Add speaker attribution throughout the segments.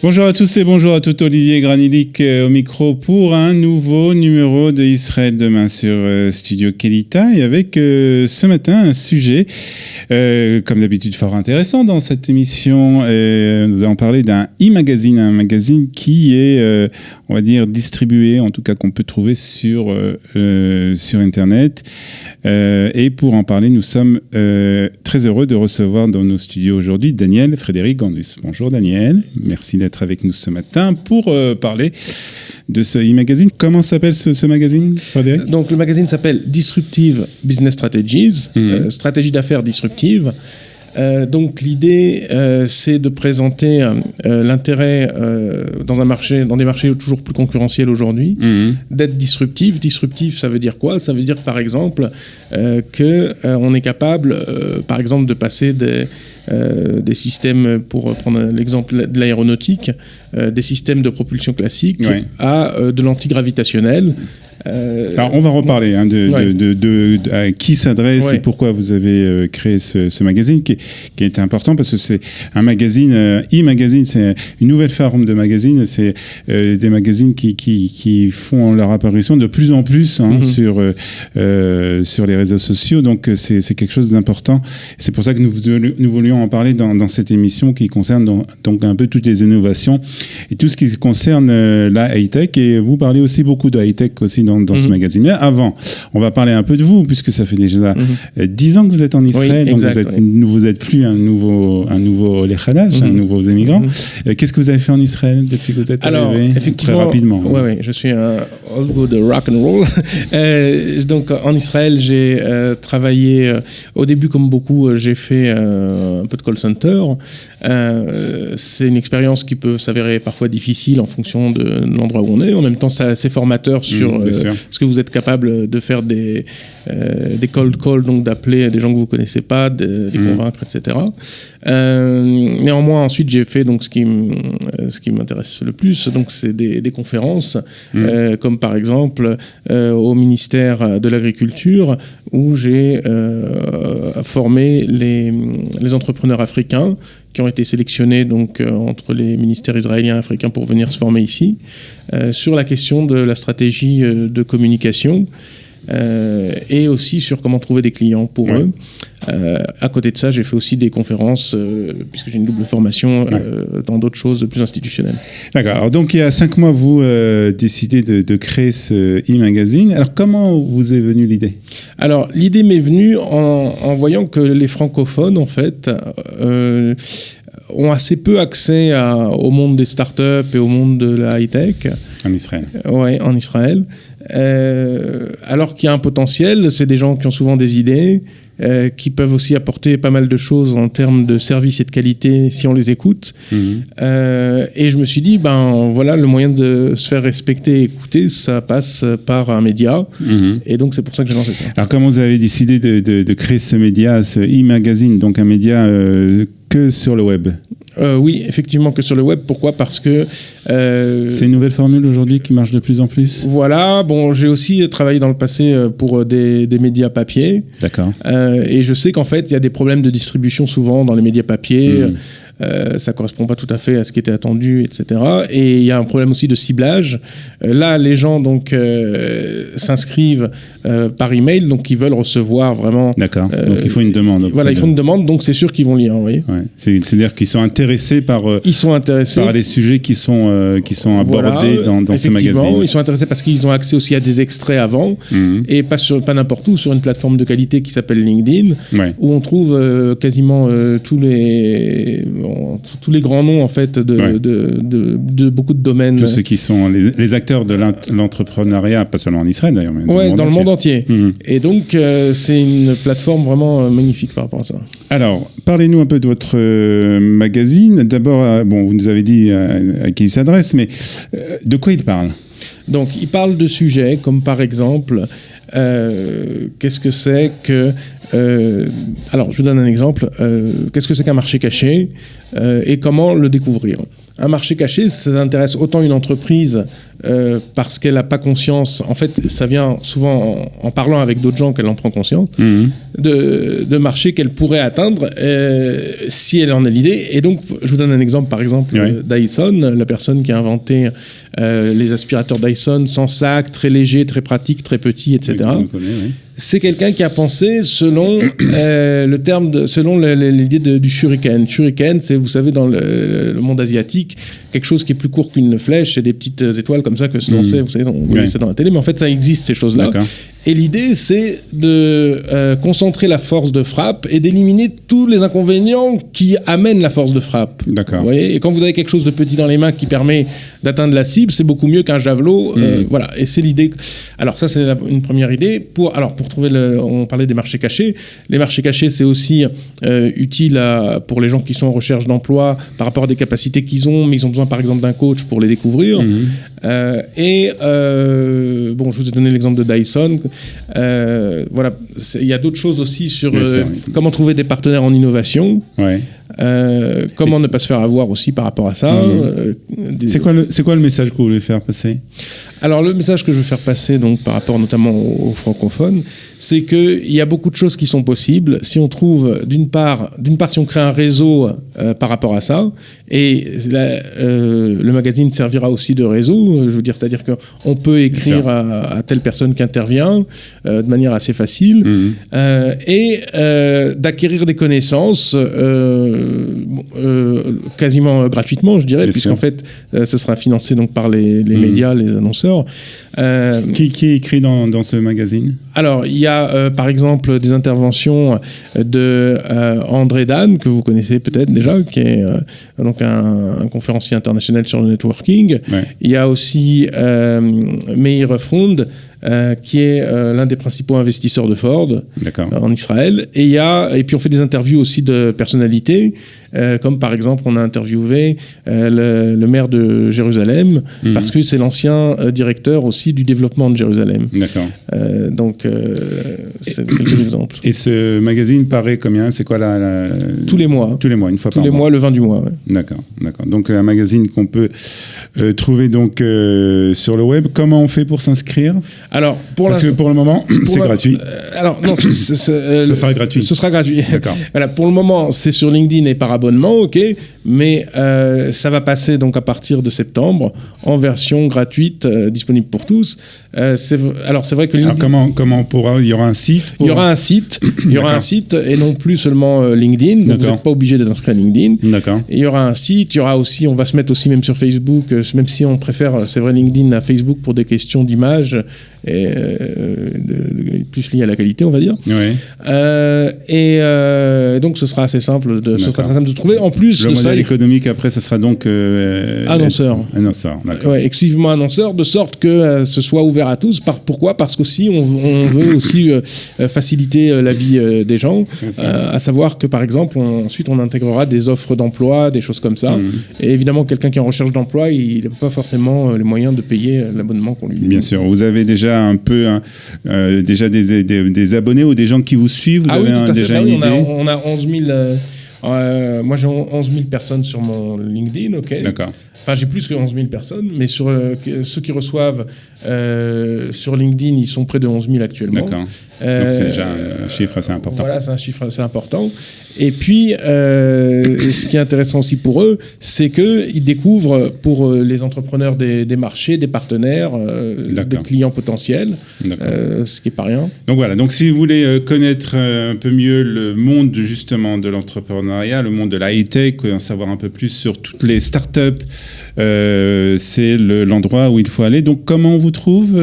Speaker 1: Bonjour à tous et bonjour à toutes, Olivier Granilic au micro pour un nouveau numéro de Israël demain sur Studio Kelita et avec ce matin un sujet comme d'habitude fort intéressant dans cette émission. Nous allons parler d'un e-magazine, un magazine qui est on va dire distribué, en tout cas qu'on peut trouver sur Internet. Et pour en parler, nous sommes très heureux de recevoir dans nos studios aujourd'hui Daniel Frédéric Gandus. Bonjour Daniel, merci d'être avec nous ce matin pour parler de ce e-magazine. Comment s'appelle ce magazine, Frédéric ?
Speaker 2: Donc le magazine s'appelle Disruptive Business Strategies, stratégie d'affaires disruptive. Donc l'idée, c'est de présenter l'intérêt dans des marchés toujours plus concurrentiels aujourd'hui, d'être disruptif. Disruptif, ça veut dire quoi ? Ça veut dire par exemple qu'on est capable, par exemple, de passer des systèmes, pour prendre l'exemple de l'aéronautique, des systèmes de propulsion classique à de l'antigravitationnel.
Speaker 1: Alors on va reparler de qui s'adresse et pourquoi vous avez créé ce magazine qui est important parce que c'est un magazine, e-magazine, c'est une nouvelle forme de magazine, c'est des magazines qui font leur apparition de plus en plus sur les réseaux sociaux, donc c'est quelque chose d'important. C'est pour ça que nous voulions en parler dans cette émission qui concerne donc un peu toutes les innovations et tout ce qui concerne la high-tech, et vous parlez aussi beaucoup de high-tech aussi dans ce magazine. Mais avant, on va parler un peu de vous, puisque ça fait déjà 10 ans que vous êtes en Israël, donc vous êtes plus un nouveau Lechadash, un nouveau émigrant. Qu'est-ce que vous avez fait en Israël depuis que vous êtes arrivé ? Très rapidement.
Speaker 2: Oui, je suis un old good rock and roll. Donc en Israël, j'ai travaillé, au début comme beaucoup, j'ai fait un peu de call center. C'est une expérience qui peut s'avérer parfois difficile en fonction de l'endroit où on est. En même temps, c'est assez formateur sur ce que vous êtes capable de faire des cold calls, donc d'appeler des gens que vous connaissez pas, de les convaincre, etc. Néanmoins, ensuite, j'ai fait donc ce qui m'intéresse le plus, donc c'est des conférences, comme par exemple au ministère de l'Agriculture, où j'ai formé les entrepreneurs africains qui ont été sélectionnés donc entre les ministères israéliens et africains pour venir se former ici sur la question de la stratégie de communication et aussi sur comment trouver des clients pour eux. À côté de ça, j'ai fait aussi des conférences puisque j'ai une double formation dans d'autres choses plus institutionnelles.
Speaker 1: D'accord. Alors donc il y a 5 mois, vous décidez de créer ce e-magazine. Alors comment vous est venue l'idée ?
Speaker 2: Alors l'idée m'est venue en voyant que les francophones en fait ont assez peu accès au monde des startups et au monde de la high-tech.
Speaker 1: En Israël.
Speaker 2: Oui, en Israël. Alors qu'il y a un potentiel, c'est des gens qui ont souvent des idées, qui peuvent aussi apporter pas mal de choses en termes de services et de qualité si on les écoute. Et je me suis dit, voilà, le moyen de se faire respecter et écouter, ça passe par un média. Et donc c'est pour ça que j'ai lancé ça.
Speaker 1: Alors comment vous avez décidé de créer ce média, ce e-magazine, donc un média que sur le web ?
Speaker 2: Oui, effectivement, que sur le web. Pourquoi ? Parce que...
Speaker 1: c'est une nouvelle formule aujourd'hui qui marche de plus en plus ?
Speaker 2: Voilà. Bon, j'ai aussi travaillé dans le passé pour des médias papier.
Speaker 1: D'accord.
Speaker 2: Et je sais qu'en fait, il y a des problèmes de distribution souvent dans les médias papier. Ça correspond pas tout à fait à ce qui était attendu, etc. Et il y a un problème aussi de ciblage. Là, les gens donc s'inscrivent par email, donc ils veulent recevoir vraiment.
Speaker 1: D'accord. Donc il faut une demande.
Speaker 2: Voilà, ils font une demande, donc c'est sûr qu'ils vont lire. Oui.
Speaker 1: Ouais. C'est-à-dire qu'ils sont intéressés par. Ils sont intéressés par les sujets qui sont abordés dans ce magazine.
Speaker 2: Ils sont intéressés parce qu'ils ont accès aussi à des extraits avant et pas n'importe où, sur une plateforme de qualité qui s'appelle LinkedIn, où on trouve quasiment tous les grands noms en fait de beaucoup de domaines.
Speaker 1: Tous ceux qui sont les acteurs de l'entrepreneuriat, pas seulement en Israël d'ailleurs, mais
Speaker 2: dans le monde entier. Et donc c'est une plateforme vraiment magnifique par rapport à ça.
Speaker 1: Alors, parlez-nous un peu de votre magazine. D'abord, vous nous avez dit à qui il s'adresse, mais de quoi il parle ?
Speaker 2: Donc, il parle de sujets comme par exemple, qu'est-ce que c'est que... alors, je vous donne un exemple. Qu'est-ce que c'est qu'un marché caché et comment le découvrir ? Un marché caché, ça intéresse autant une entreprise parce qu'elle n'a pas conscience. En fait, ça vient souvent en parlant avec d'autres gens qu'elle en prend conscience de marchés qu'elle pourrait atteindre si elle en a l'idée. Et donc, je vous donne un exemple, par exemple, Dyson, la personne qui a inventé les aspirateurs Dyson sans sac, très légers, très pratiques, très petits, etc. C'est quelqu'un qui a pensé selon selon l'idée du shuriken. Shuriken, c'est, vous savez, dans le monde asiatique, quelque chose qui est plus court qu'une flèche, c'est des petites étoiles comme ça que se lançait, vous savez, on voyait ça dans la télé, mais en fait, ça existe, ces choses-là. D'accord. Et l'idée, c'est de concentrer la force de frappe et d'éliminer tous les inconvénients qui amènent la force de frappe.
Speaker 1: D'accord.
Speaker 2: Vous voyez, et quand vous avez quelque chose de petit dans les mains qui permet d'atteindre la cible, c'est beaucoup mieux qu'un javelot. Voilà, et c'est l'idée. Alors ça, c'est une première idée. Pour trouver on parlait des marchés cachés. Les marchés cachés, c'est aussi utile pour les gens qui sont en recherche d'emploi par rapport à des capacités qu'ils ont, mais ils ont besoin, par exemple, d'un coach pour les découvrir. Bon, je vous ai donné l'exemple de Dyson. Voilà, il y a d'autres choses aussi sur comment trouver des partenaires en innovation. Comment ne pas se faire avoir aussi par rapport à ça.
Speaker 1: C'est quoi le message que vous voulez faire passer?
Speaker 2: Alors, le message que je veux faire passer, donc, par rapport notamment aux francophones, c'est qu'il y a beaucoup de choses qui sont possibles si on trouve, d'une part, si on crée un réseau par rapport à ça, et le magazine servira aussi de réseau, je veux dire, c'est-à-dire qu'on peut écrire à telle personne qui intervient de manière assez facile, et d'acquérir des connaissances quasiment gratuitement, je dirais, puisqu'en fait, ce sera financé donc par les médias, les annonceurs.
Speaker 1: Qui écrit dans ce magazine? Alors,
Speaker 2: il y a par exemple des interventions de André Dan, que vous connaissez peut-être déjà, qui est donc un conférencier international sur le networking. Il y a aussi Meir Fround, qui est l'un des principaux investisseurs de Ford en Israël. Et puis on fait des interviews aussi de personnalités, comme par exemple on a interviewé le maire de Jérusalem, parce que c'est l'ancien directeur aussi du développement de Jérusalem.
Speaker 1: D'accord.
Speaker 2: Donc c'est quelques exemples.
Speaker 1: Et ce magazine paraît combien? C'est quoi
Speaker 2: Tous les mois.
Speaker 1: Tous les mois, une fois par mois.
Speaker 2: Tous les mois, le 20 du mois.
Speaker 1: D'accord. Donc un magazine qu'on peut trouver donc sur le web. Comment on fait pour s'inscrire?
Speaker 2: Alors,
Speaker 1: parce que pour le moment, c'est gratuit.
Speaker 2: Alors, non, ce
Speaker 1: sera gratuit.
Speaker 2: Ce sera gratuit.
Speaker 1: D'accord.
Speaker 2: Voilà, pour le moment, c'est sur LinkedIn et par abonnement, ok, mais ça va passer donc à partir de septembre en version gratuite, disponible pour tous. Alors, c'est vrai que LinkedIn...
Speaker 1: Alors, comment on pourra... Il y aura un site
Speaker 2: Il y aura un site. Il y aura un site et non plus seulement LinkedIn. Donc, vous n'êtes pas obligé d'être inscrit à LinkedIn.
Speaker 1: D'accord.
Speaker 2: Et il y aura un site. Il y aura aussi... On va se mettre aussi même sur Facebook, même si on préfère, c'est vrai, LinkedIn à Facebook pour des questions d'image et plus lié à la qualité, on va dire. Donc ce sera assez simple ce sera très simple de trouver. En plus,
Speaker 1: le modèle économique après, ce sera donc
Speaker 2: annonceur, exclusivement annonceur, de sorte que ce soit ouvert à tous. Pourquoi? Parce qu'aussi on veut aussi faciliter la vie des gens, à savoir que par exemple ensuite on intégrera des offres d'emploi, des choses comme ça. Et évidemment, quelqu'un qui est en recherche d'emploi, il n'a pas forcément les moyens de payer l'abonnement qu'on lui donne.
Speaker 1: Bien sûr. Vous avez déjà un peu déjà des abonnés ou des gens qui vous suivent? Vous avez déjà une idée?
Speaker 2: On a 11 000. Moi, j'ai 11 000 personnes sur mon LinkedIn, ok.
Speaker 1: D'accord.
Speaker 2: Enfin, j'ai plus que 11 000 personnes, mais sur ceux qui reçoivent sur LinkedIn, ils sont près de 11 000 actuellement.
Speaker 1: D'accord. Donc, c'est déjà un chiffre assez important.
Speaker 2: Voilà, c'est un chiffre assez important. Et puis, ce qui est intéressant aussi pour eux, c'est qu'ils découvrent pour les entrepreneurs des marchés, des partenaires, des clients potentiels, ce qui n'est pas rien.
Speaker 1: Donc voilà, donc si vous voulez connaître un peu mieux le monde justement de l'entrepreneuriat, le monde de la high-tech, en savoir un peu plus sur toutes les startups, c'est l'endroit où il faut aller. Donc comment on vous trouve,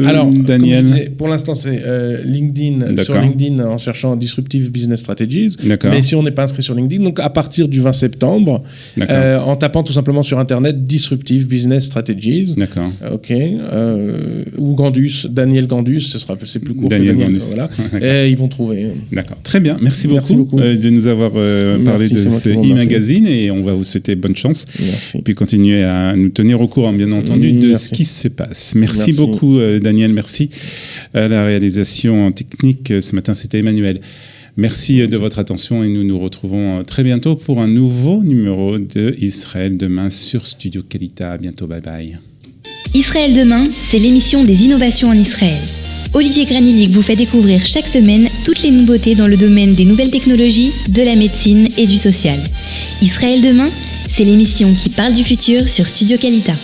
Speaker 2: Alors,
Speaker 1: Daniel?
Speaker 2: comme je disais, pour l'instant, c'est LinkedIn, sur LinkedIn en cherchant Disruptive Business Strategies. Mais si on n'est pas inscrit sur LinkedIn, donc à partir du 20 septembre, en tapant tout simplement sur Internet Disruptive Business Strategies.
Speaker 1: D'accord.
Speaker 2: Ok. Ou Gandus, Daniel Gandus, c'est plus court.
Speaker 1: Daniel Gandus.
Speaker 2: Voilà. Et ils vont trouver.
Speaker 1: D'accord. Très bien. Merci beaucoup de nous avoir parlé de ce e-magazine et on va vous souhaiter bonne chance.
Speaker 2: Merci.
Speaker 1: Et puis continuer à nous tenir au courant, bien entendu, de ce qui se passe. Merci beaucoup, Daniel. Merci à la réalisation technique. Ce matin, c'était Emmanuel. Merci de votre attention et nous nous retrouvons très bientôt pour un nouveau numéro de Israël Demain sur Studio Kalita. À bientôt, bye bye.
Speaker 3: Israël Demain, c'est l'émission des innovations en Israël. Olivier Granilic vous fait découvrir chaque semaine toutes les nouveautés dans le domaine des nouvelles technologies, de la médecine et du social. Israël Demain, c'est l'émission qui parle du futur sur Studio Kalita.